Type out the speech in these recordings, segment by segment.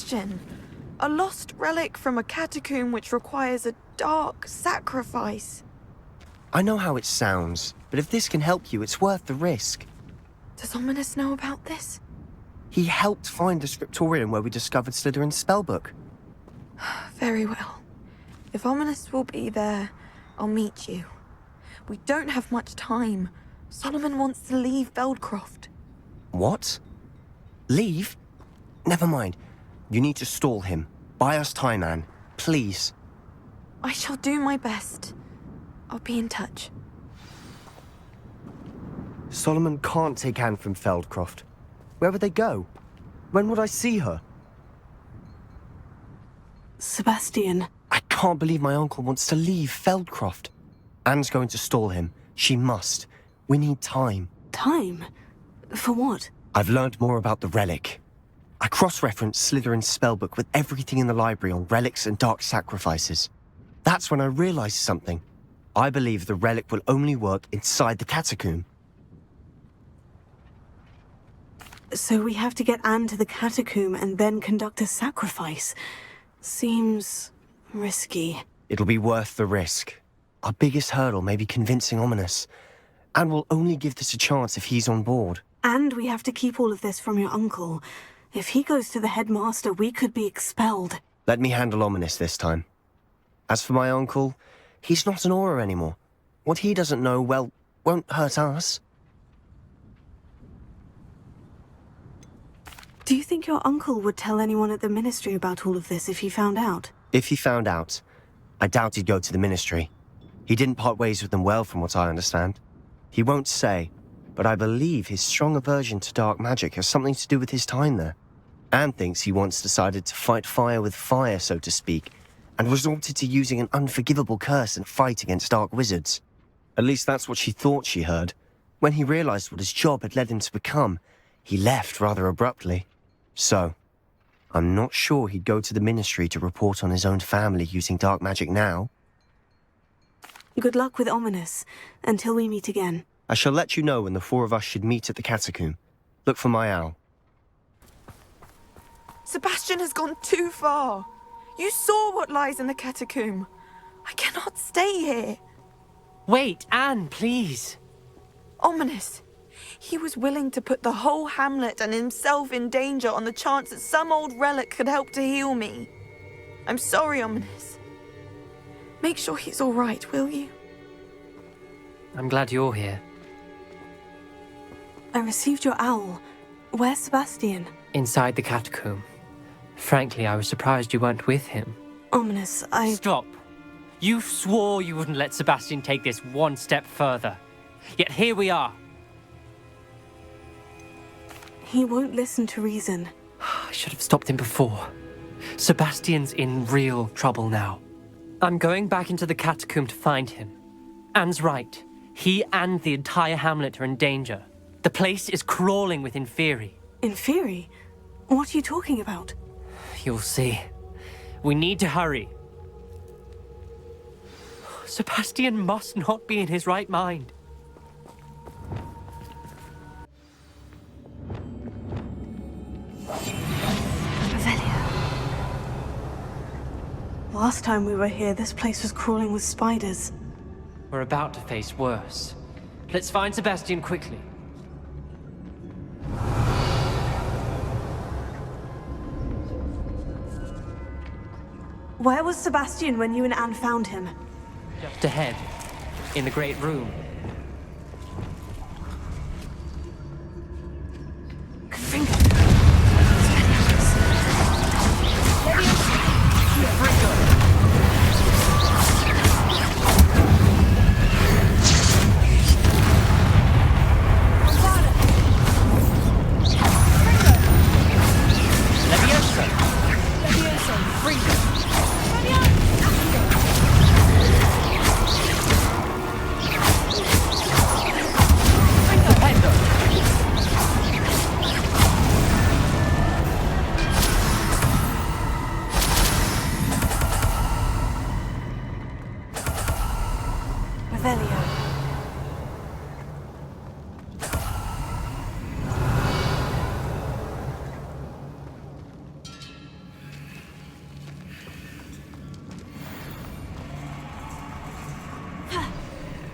Sebastian, a lost relic from a catacomb which requires a dark sacrifice. I know how it sounds, but if this can help you, it's worth the risk. Does Ominis know about this? He helped find the scriptorium where we discovered Slytherin's spellbook. Very well. If Ominis will be there, I'll meet you. We don't have much time. Solomon wants to leave Feldcroft. What? Leave? Never mind. You need to stall him. Buy us time, Anne. Please. I shall do my best. I'll be in touch. Solomon can't take Anne from Feldcroft. Where would they go? When would I see her? Sebastian. I can't believe my uncle wants to leave Feldcroft. Anne's going to stall him. She must. We need time. Time? For what? I've learned more about the relic. I cross-referenced Slytherin's spellbook with everything in the library on relics and dark sacrifices. That's when I realized something. I believe the relic will only work inside the catacomb. So we have to get Anne to the catacomb and then conduct a sacrifice. Seems risky. It'll be worth the risk. Our biggest hurdle may be convincing Ominis. And we'll only give this a chance if he's on board. And we have to keep all of this from your uncle. If he goes to the headmaster, we could be expelled. Let me handle Ominis this time. As for my uncle, he's not an Auror anymore. What he doesn't know, well, won't hurt us. Do you think your uncle would tell anyone at the ministry about all of this if he found out? If he found out, I doubt he'd go to the ministry. He didn't part ways with them well, from what I understand. He won't say, but I believe his strong aversion to dark magic has something to do with his time there. Anne thinks he once decided to fight fire with fire, so to speak, and resorted to using an unforgivable curse and fight against dark wizards. At least that's what she thought she heard. When he realized what his job had led him to become, he left rather abruptly. So, I'm not sure he'd go to the ministry to report on his own family using dark magic now. Good luck with Ominis, until we meet again. I shall let you know when the four of us should meet at the catacomb. Look for my owl. Sebastian has gone too far. You saw what lies in the catacomb. I cannot stay here. Wait, Anne, please. Ominis. He was willing to put the whole hamlet and himself in danger on the chance that some old relic could help to heal me. I'm sorry, Ominis. Make sure he's all right, will you? I'm glad you're here. I received your owl. Where's Sebastian? Inside the catacomb. Frankly, I was surprised you weren't with him. Ominis, Stop. You swore you wouldn't let Sebastian take this one step further. Yet here we are. He won't listen to reason. I should have stopped him before. Sebastian's in real trouble now. I'm going back into the catacomb to find him. Anne's right. He and the entire hamlet are in danger. The place is crawling with infuri. Infuri? What are you talking about? You'll see. We need to hurry. Sebastian must not be in his right mind. Last time we were here, this place was crawling with spiders. We're about to face worse. Let's find Sebastian quickly. Where was Sebastian when you and Anne found him? Just ahead, in the great room.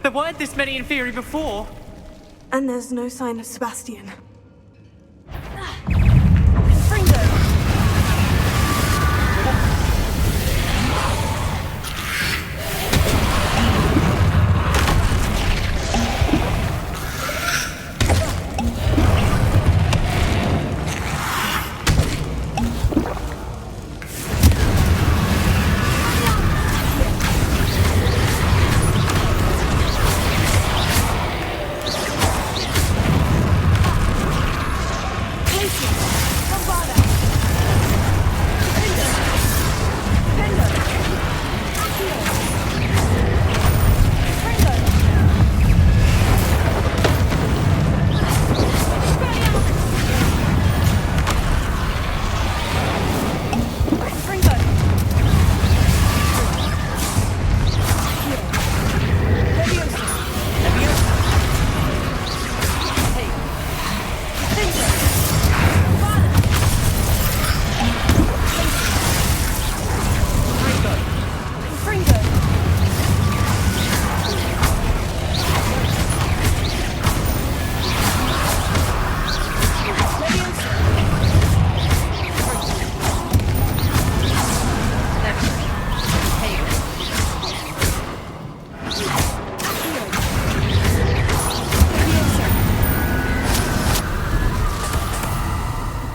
There weren't this many inferi before. And there's no sign of Sebastian.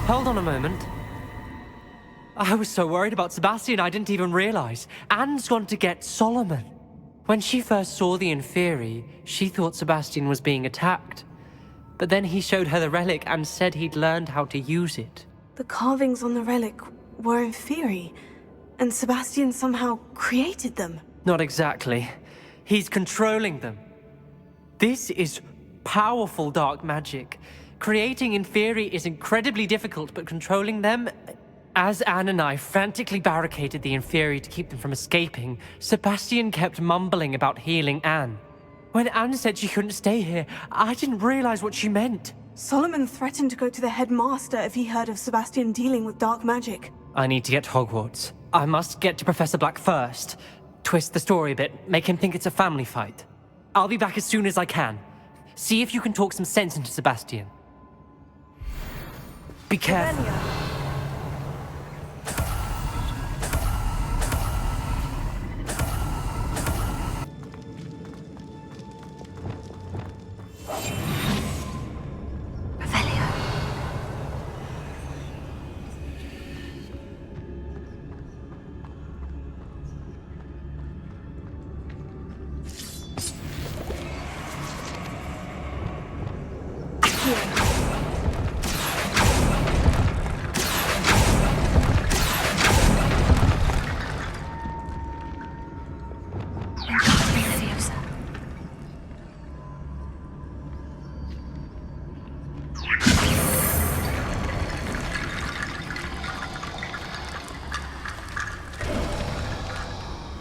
Hold on a moment. I was so worried about Sebastian I didn't even realize. Anne's gone to get Solomon. When she first saw the inferi, she thought Sebastian was being attacked. But then he showed her the relic and said he'd learned how to use it. The carvings on the relic were inferi, and Sebastian somehow created them. Not exactly. He's controlling them. This is powerful dark magic. Creating inferi is incredibly difficult, but controlling them... As Anne and I frantically barricaded the inferi to keep them from escaping, Sebastian kept mumbling about healing Anne. When Anne said she couldn't stay here, I didn't realize what she meant. Solomon threatened to go to the headmaster if he heard of Sebastian dealing with dark magic. I need to get to Hogwarts. I must get to Professor Black first. Twist the story a bit, make him think it's a family fight. I'll be back as soon as I can. See if you can talk some sense into Sebastian. Be careful.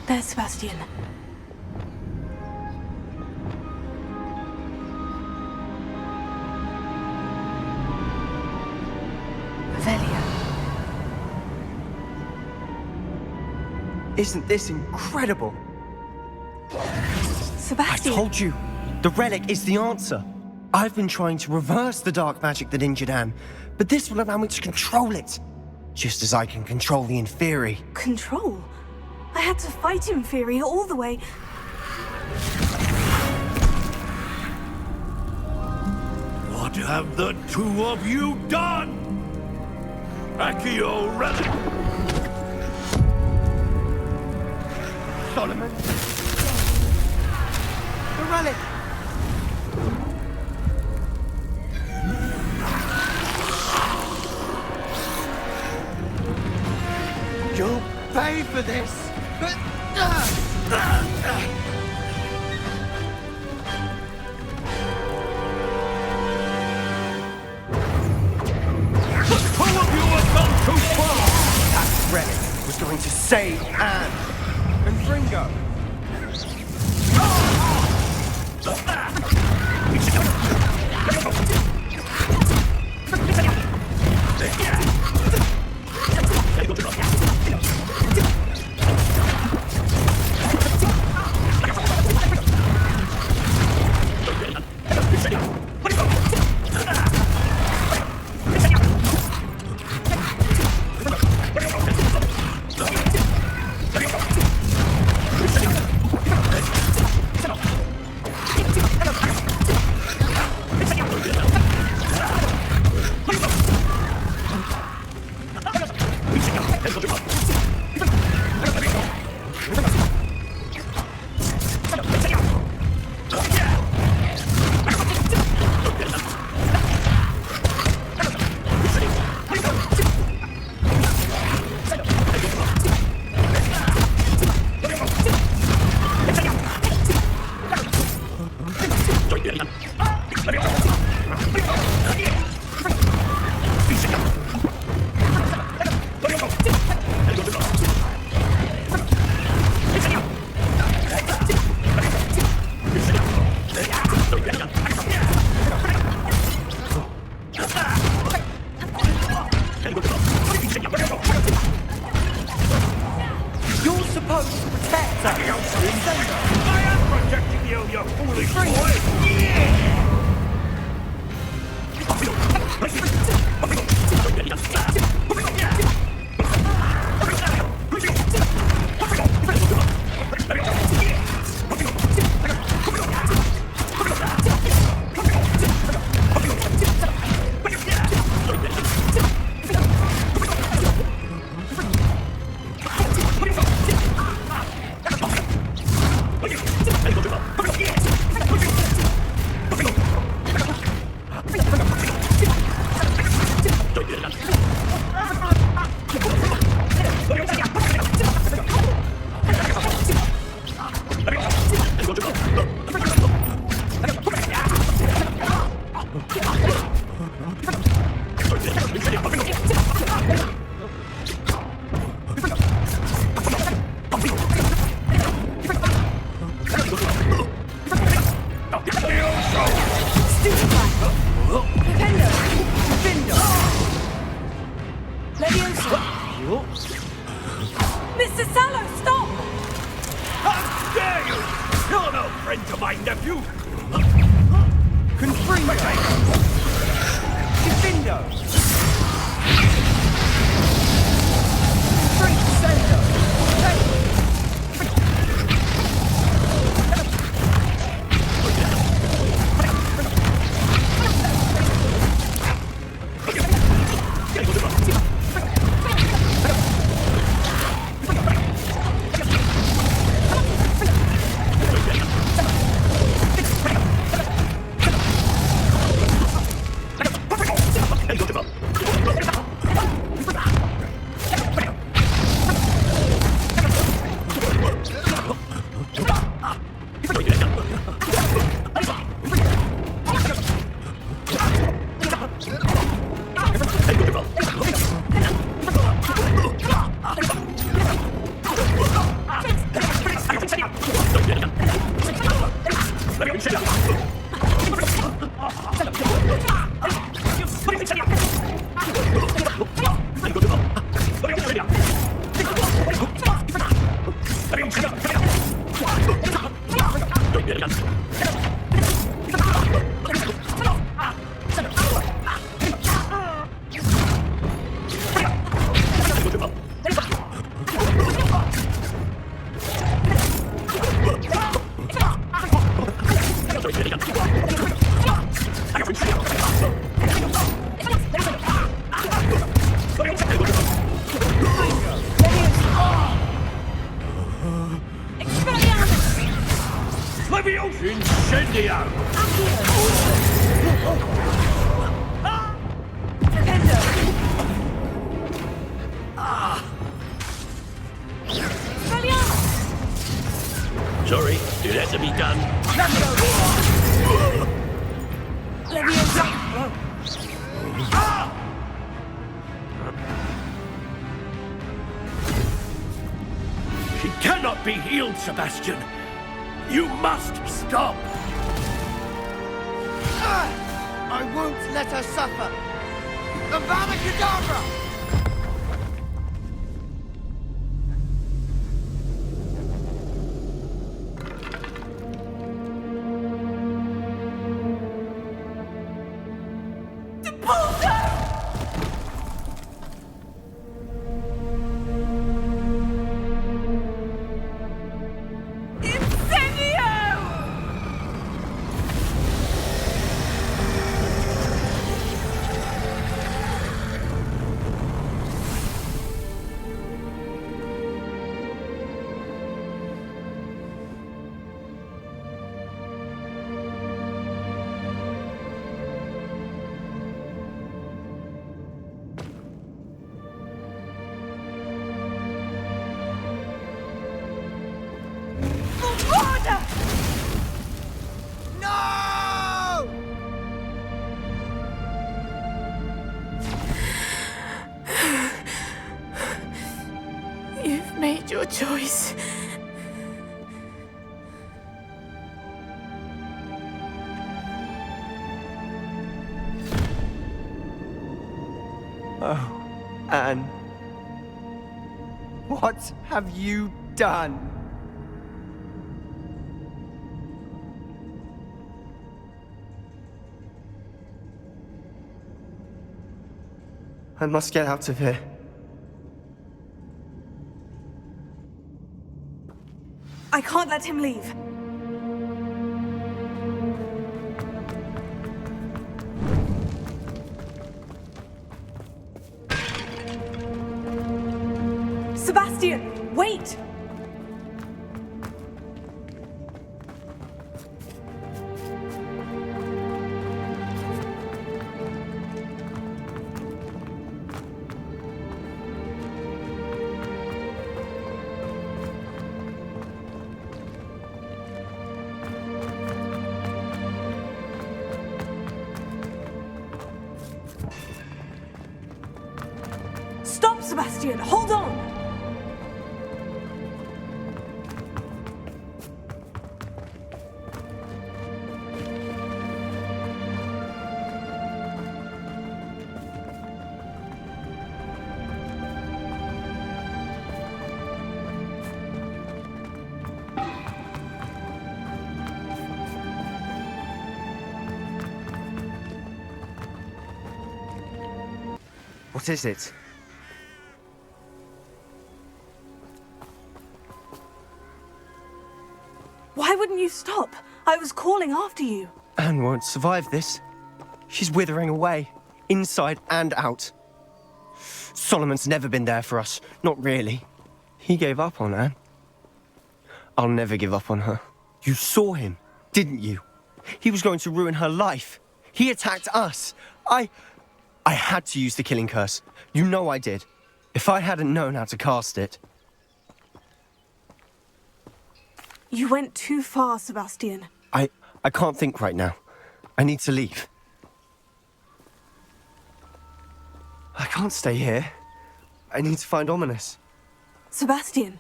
There's Sebastian. Revelio. Isn't this incredible? Sebastian! I told you, the relic is the answer. I've been trying to reverse the dark magic that injured Anne, but this will allow me to control it. Just as I can control the inferi. Control? I had to fight inferi all the way. What have the two of you done? Accio relic! Solomon! The relic! You'll pay for this! Two of you have gone too far! That relic was going to save Anne and Ringo. You're supposed to protect us. I am protecting you, you foolish boy! Mr. Sallow, stop! How dare you! You're no friend to my nephew! Confringo! Defindo! Freak Sorry, it had to be done. She cannot be healed, Sebastian. You must stop. I won't let her suffer! Avada Kedavra! made your choice. Oh, Anne. What have you done? I must get out of here. I can't let him leave. Sebastian, wait! Stop, Sebastian! Hold on! What is it? Why wouldn't you stop? I was calling after you. Anne won't survive this. She's withering away, inside and out. Solomon's never been there for us. Not really. He gave up on Anne. I'll never give up on her. You saw him, didn't you? He was going to ruin her life. He attacked us. I had to use the killing curse. You know I did. If I hadn't known how to cast it... You went too far, Sebastian. I can't think right now. I need to leave. I can't stay here. I need to find Ominis. Sebastian.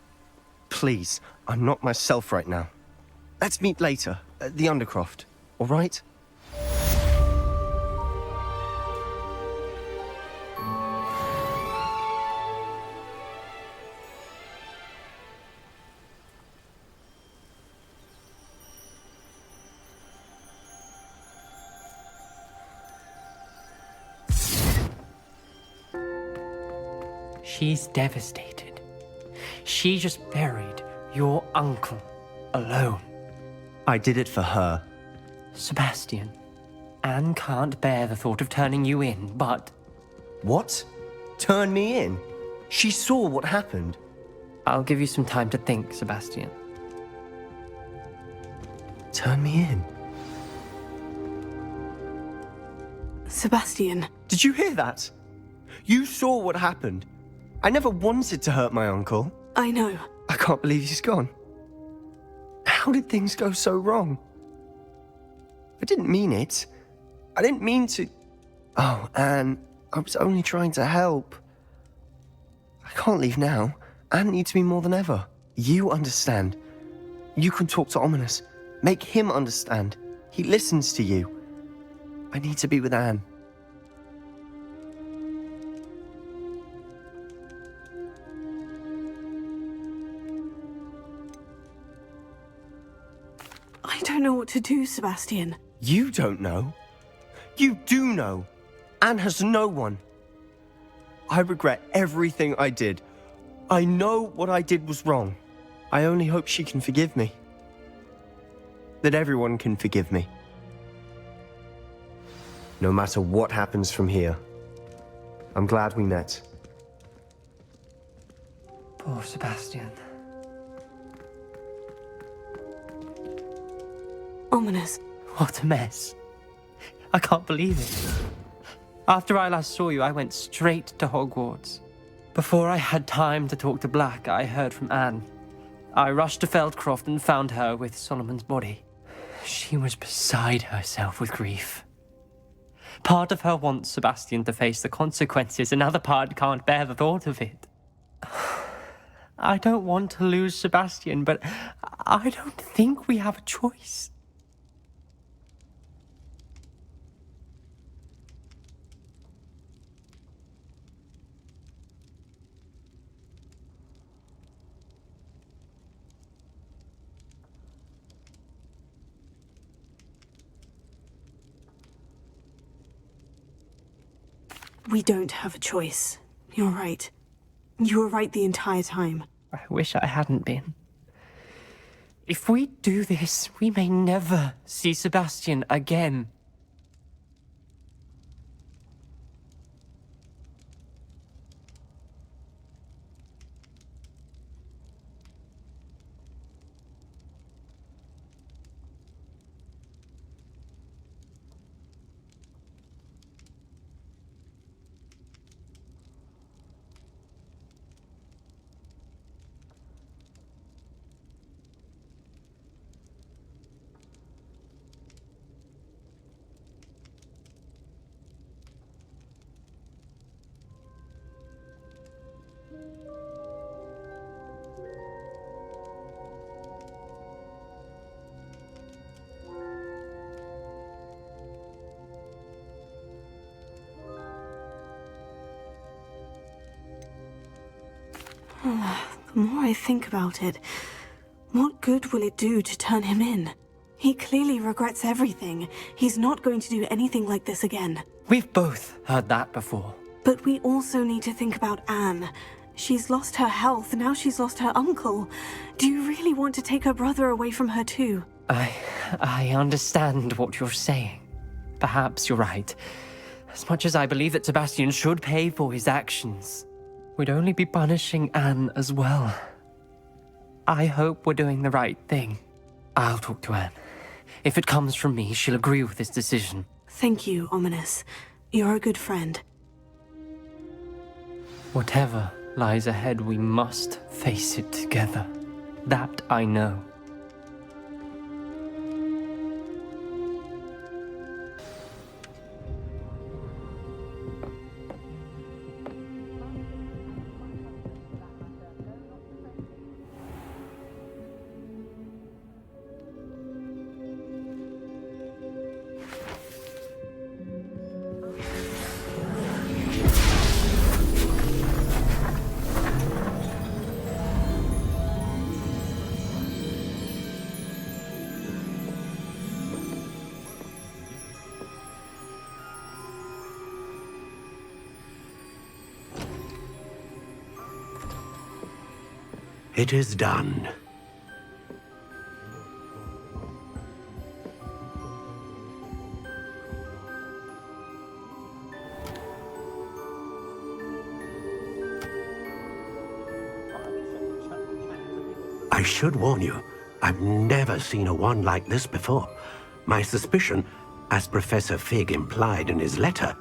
Please, I'm not myself right now. Let's meet later, at the Undercroft, all right? She's devastated. She just buried your uncle alone. I did it for her. Sebastian, Anne can't bear the thought of turning you in, but... What? Turn me in? She saw what happened. I'll give you some time to think, Sebastian. Turn me in? Sebastian. Did you hear that? You saw what happened. I never wanted to hurt my uncle. I know. I can't believe he's gone. How did things go so wrong? I didn't mean it. I didn't mean to... Oh, Anne, I was only trying to help. I can't leave now. Anne needs me more than ever. You understand. You can talk to Ominis. Make him understand. He listens to you. I need to be with Anne. I don't know what to do, Sebastian. You don't know. You do know. Anne has no one. I regret everything I did. I know what I did was wrong. I only hope she can forgive me. That everyone can forgive me. No matter what happens from here. I'm glad we met. Poor Sebastian. Ominis. What a mess. I can't believe it. After I last saw you, I went straight to Hogwarts. Before I had time to talk to Black, I heard from Anne. I rushed to Feldcroft and found her with Solomon's body. She was beside herself with grief. Part of her wants Sebastian to face the consequences, another part can't bear the thought of it. I don't want to lose Sebastian, but I don't think we have a choice. We don't have a choice. You're right. You were right the entire time. I wish I hadn't been. If we do this, we may never see Sebastian again. The more I think about it, what good will it do to turn him in? He clearly regrets everything. He's not going to do anything like this again. We've both heard that before. But we also need to think about Anne. She's lost her health, now she's lost her uncle. Do you really want to take her brother away from her too? I understand what you're saying. Perhaps you're right. As much as I believe that Sebastian should pay for his actions, we'd only be punishing Anne as well. I hope we're doing the right thing. I'll talk to Anne. If it comes from me, she'll agree with this decision. Thank you, Ominis. You're a good friend. Whatever lies ahead, we must face it together. That I know. It is done. I should warn you, I've never seen a wand like this before. My suspicion, as Professor Fig implied in his letter,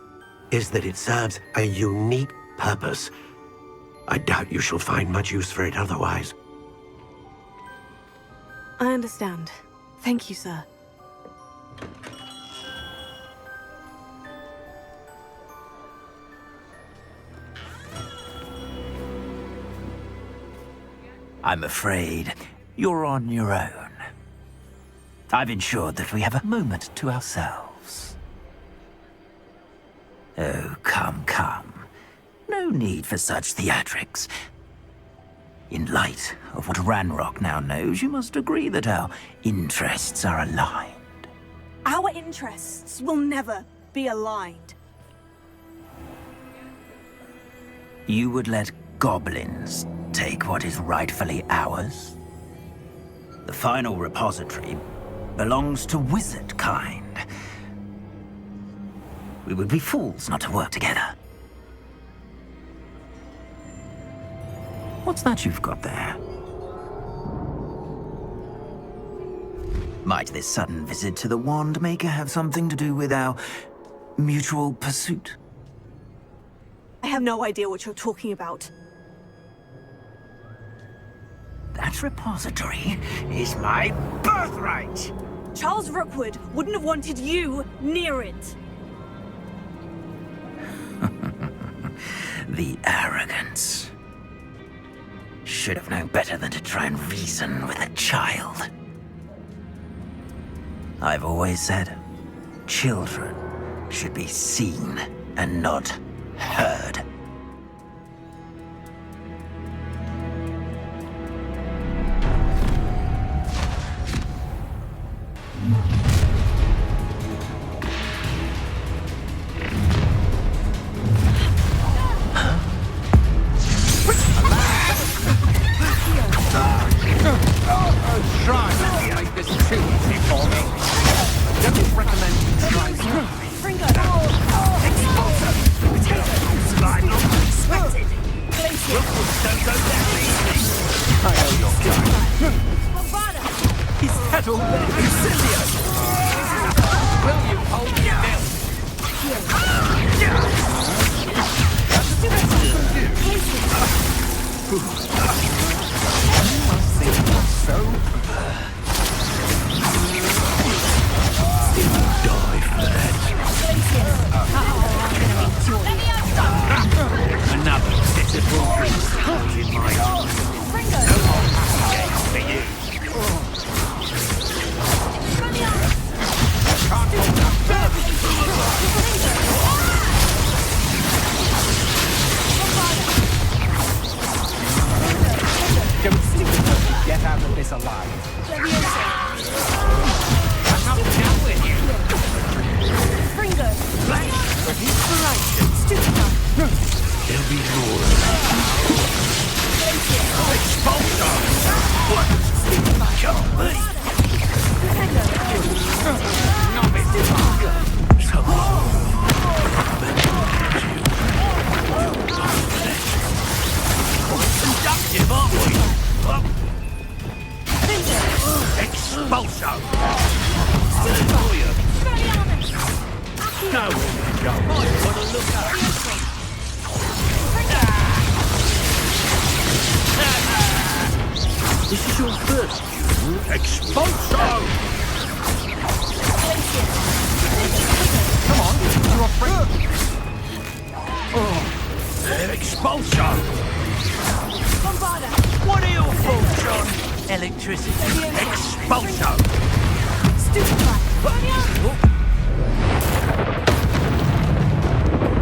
is that it serves a unique purpose. I doubt you shall find much use for it otherwise. I understand. Thank you, sir. I'm afraid you're on your own. I've ensured that we have a moment to ourselves. Oh, come, come. No need for such theatrics. In light of what Ranrok now knows, you must agree that our interests are aligned. Our interests will never be aligned. You would let goblins take what is rightfully ours? The final repository belongs to wizard kind. We would be fools not to work together. What's that you've got there? Might this sudden visit to the Wand Maker have something to do with our mutual pursuit? I have no idea what you're talking about. That repository is my birthright! Charles Rookwood wouldn't have wanted you near it. The arrogance. Should have known better than to try and reason with a child. I've always said, children should be seen and not heard. Try to make this too easy for me. Don't recommend you try Slide on unexpected. Ruffles don't go down easy. I know your guy. He's had all that Lucilius. Will you hold your mill? So die for that. Another pitiful card in my arms. No more games for you. Can't hold up Don't see if get out of this alive. I'm not down with you. Blank for inspiration. There'll be more. Expulsor! What? Golly! Seductive, aren't we? Expulsor! No, might want to look up. This is your first Expulsor! Come on, you're afraid. Oh, Expulsor! What are your faults, John? Electricity. Expulsor!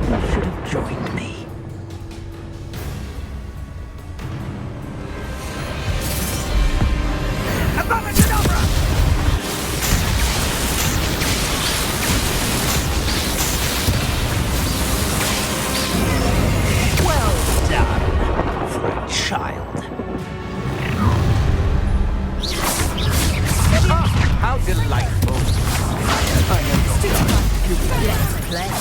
You should have joined me. Avada Kedavra! Well done for a child. How delightful. I know you're done. Let's play.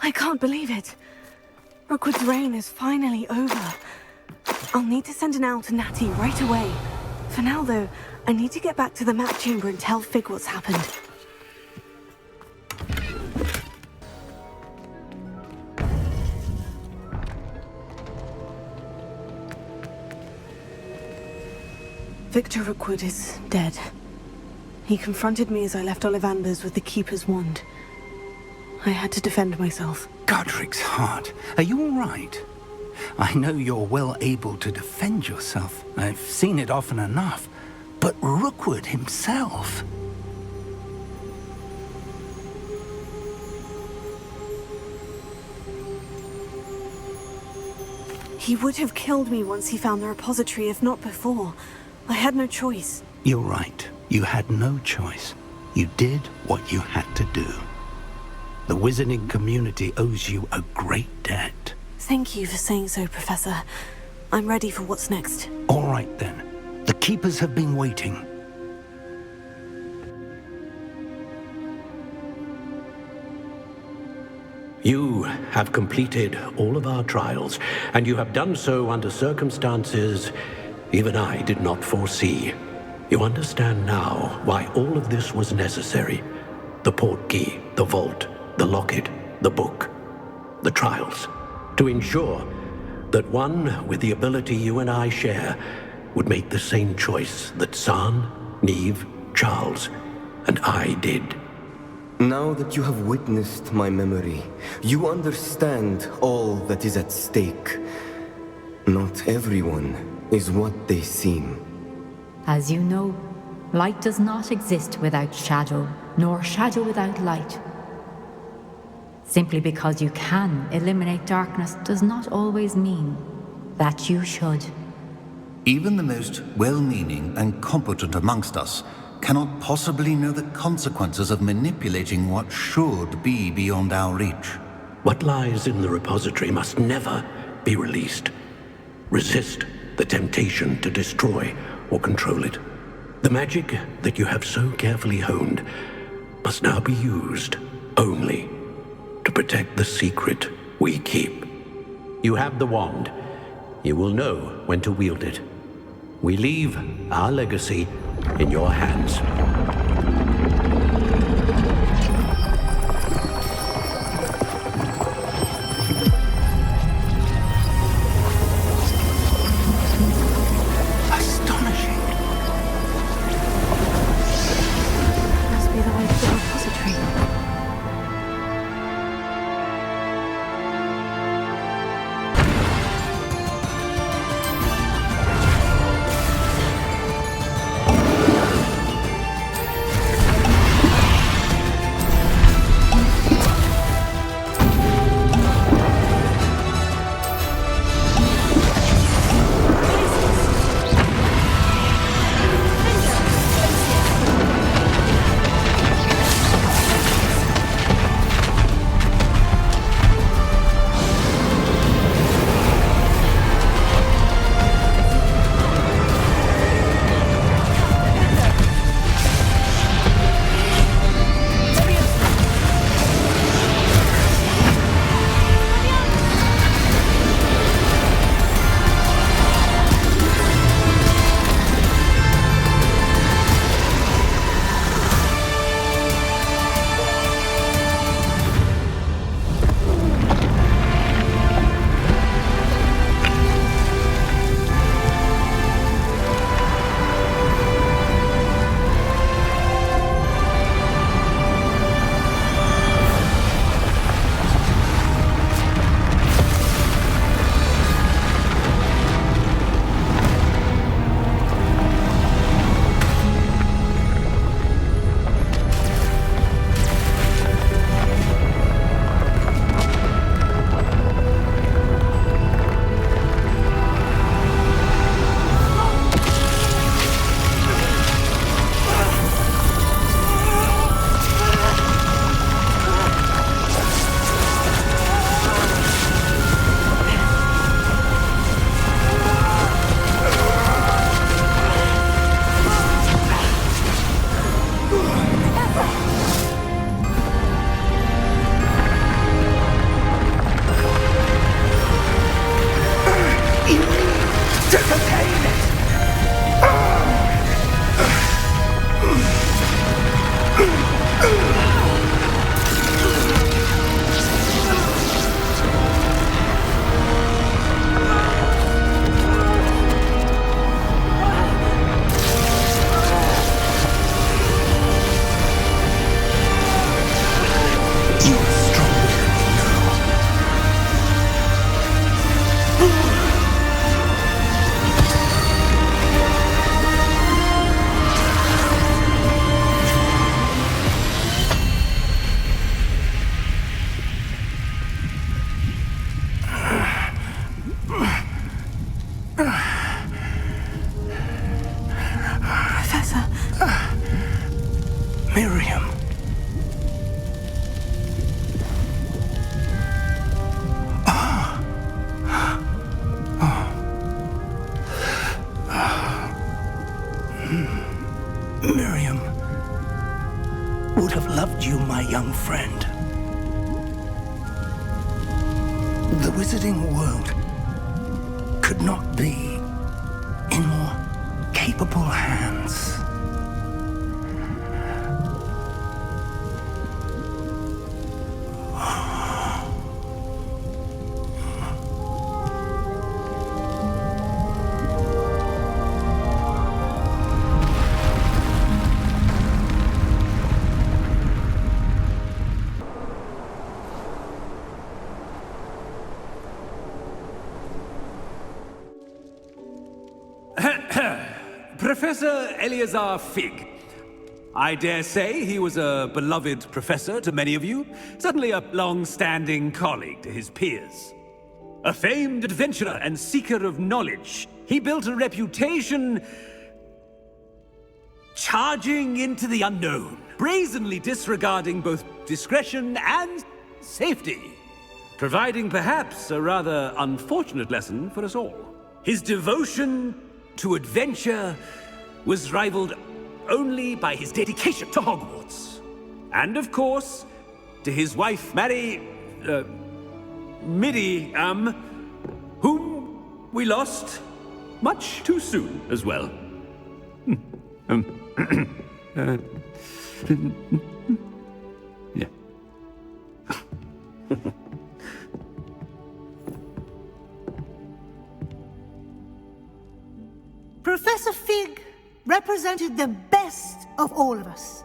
I can't believe it. Rookwood's reign is finally over. I'll need to send an owl to Natty right away. For now, though, I need to get back to the map chamber and tell Fig what's happened. Victor Rookwood is dead. He confronted me as I left Ollivanders with the Keeper's wand. I had to defend myself. Godric's heart. Are you all right? I know you're well able to defend yourself. I've seen it often enough. But Rookwood himself... He would have killed me once he found the repository, if not before. I had no choice. You're right. You had no choice. You did what you had to do. The wizarding community owes you a great debt. Thank you for saying so, Professor. I'm ready for what's next. All right, then. The Keepers have been waiting. You have completed all of our trials, and you have done so under circumstances even I did not foresee. You understand now why all of this was necessary. The portkey, the vault, the locket, the book, the trials. To ensure that one with the ability you and I share would make the same choice that San, Neve, Charles, and I did. Now that you have witnessed my memory, you understand all that is at stake. Not everyone is what they seem. As you know, light does not exist without shadow, nor shadow without light. Simply because you can eliminate darkness does not always mean that you should. Even the most well-meaning and competent amongst us cannot possibly know the consequences of manipulating what should be beyond our reach. What lies in the repository must never be released. Resist the temptation to destroy or control it. The magic that you have so carefully honed must now be used only to protect the secret we keep. You have the wand. You will know when to wield it. We leave our legacy in your hands. Astonishing. Must be the way to the repository. Miriam. Miriam would have loved you, my young friend. The wizarding world could not be in more capable hands. Professor Eleazar Fig. I dare say he was a beloved professor to many of you, certainly a long-standing colleague to his peers. A famed adventurer and seeker of knowledge, he built a reputation charging into the unknown, brazenly disregarding both discretion and safety, providing perhaps a rather unfortunate lesson for us all. His devotion to adventure was rivaled only by his dedication to Hogwarts. And of course, to his wife, Midi, whom we lost much too soon as well. Yeah. Professor Fig represented the best of all of us.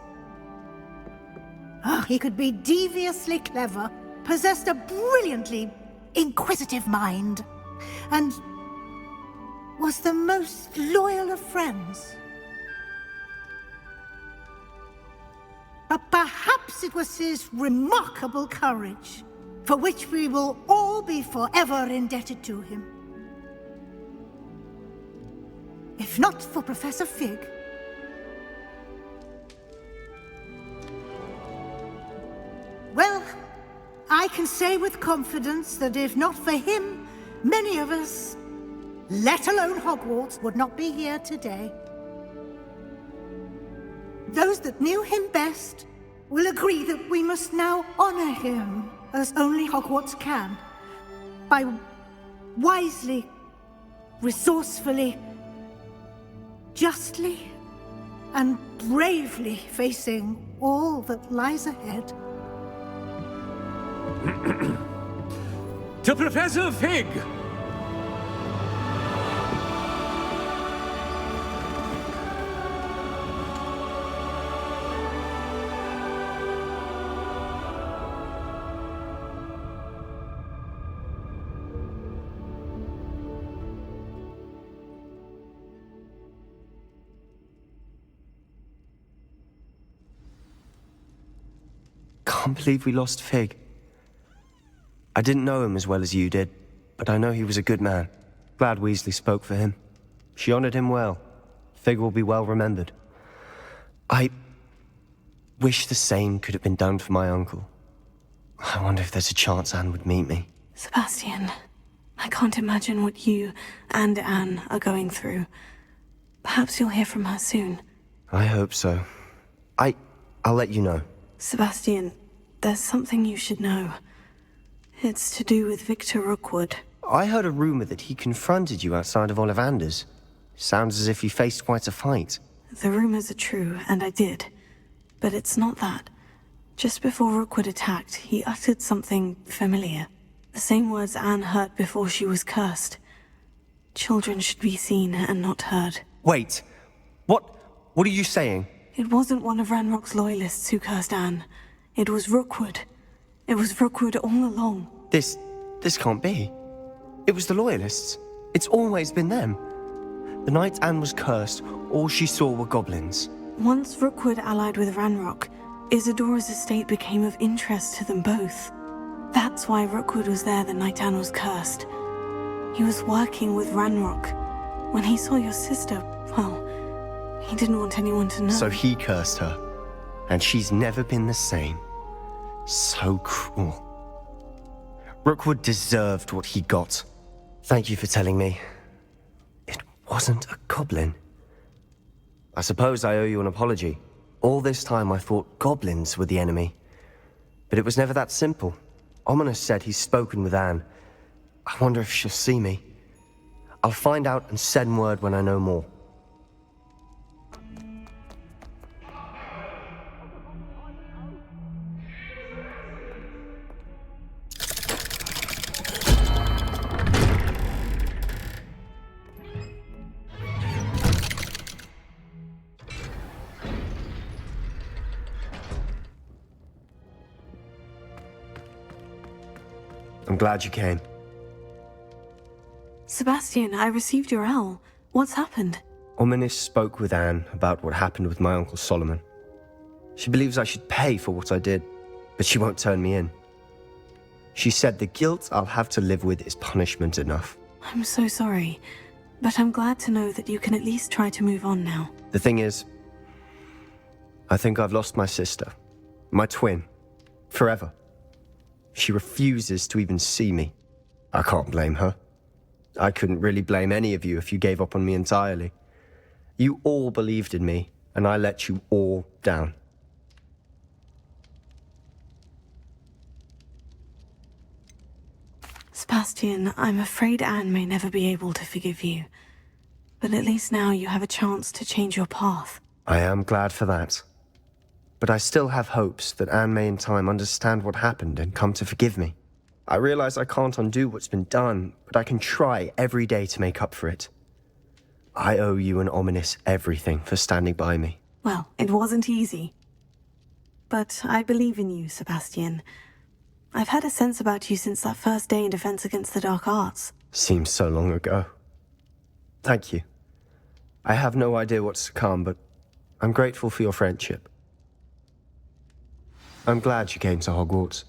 He could be deviously clever, possessed a brilliantly inquisitive mind, and was the most loyal of friends. But perhaps it was his remarkable courage, for which we will all be forever indebted to him. If not for Professor Fig, well, I can say with confidence that if not for him, many of us, let alone Hogwarts, would not be here today. Those that knew him best will agree that we must now honor him as only Hogwarts can, by wisely, resourcefully, justly and bravely facing all that lies ahead. To Professor Fig! Can't believe we lost Fig. I didn't know him as well as you did, but I know he was a good man. Glad Weasley spoke for him. She honored him well. Fig will be well remembered. I wish the same could have been done for my uncle. I wonder if there's a chance Anne would meet me. Sebastian, I can't imagine what you and Anne are going through. Perhaps you'll hear from her soon. I hope so. I'll let you know. Sebastian, there's something you should know. It's to do with Victor Rookwood. I heard a rumor that he confronted you outside of Ollivander's. Sounds as if you faced quite a fight. The rumors are true, and I did. But it's not that. Just before Rookwood attacked, he uttered something familiar. The same words Anne heard before she was cursed. Children should be seen and not heard. Wait. What are you saying? It wasn't one of Ranrock's loyalists who cursed Anne. It was Rookwood. It was Rookwood all along. This can't be. It was the Loyalists. It's always been them. The night Anne was cursed, all she saw were goblins. Once Rookwood allied with Ranrock, Isadora's estate became of interest to them both. That's why Rookwood was there the night Anne was cursed. He was working with Ranrock. When he saw your sister, well, he didn't want anyone to know. So he cursed her. and she's never been the same. So cruel. Rookwood deserved what he got. Thank you for telling me. It wasn't a goblin. I suppose I owe you an apology. All this time I thought goblins were the enemy. But it was never that simple. Ominis said he's spoken with Anne. I wonder if she'll see me. I'll find out and send word when I know more. I'm glad you came. Sebastian, I received your owl. What's happened? Ominis spoke with Anne about what happened with my Uncle Solomon. She believes I should pay for what I did, but she won't turn me in. She said the guilt I'll have to live with is punishment enough. I'm so sorry, but I'm glad to know that you can at least try to move on now. The thing is, I think I've lost my sister, my twin, forever. She refuses to even see me. I can't blame her. I couldn't really blame any of you if you gave up on me entirely. You all believed in me, and I let you all down. Sebastian, I'm afraid Anne may never be able to forgive you. But at least now you have a chance to change your path. I am glad for that. But I still have hopes that Anne may in time understand what happened and come to forgive me. I realize I can't undo what's been done, but I can try every day to make up for it. I owe you and Ominis everything for standing by me. Well, it wasn't easy. But I believe in you, Sebastian. I've had a sense about you since that first day in Defense Against the Dark Arts. Seems so long ago. Thank you. I have no idea what's to come, but I'm grateful for your friendship. I'm glad you came to Hogwarts.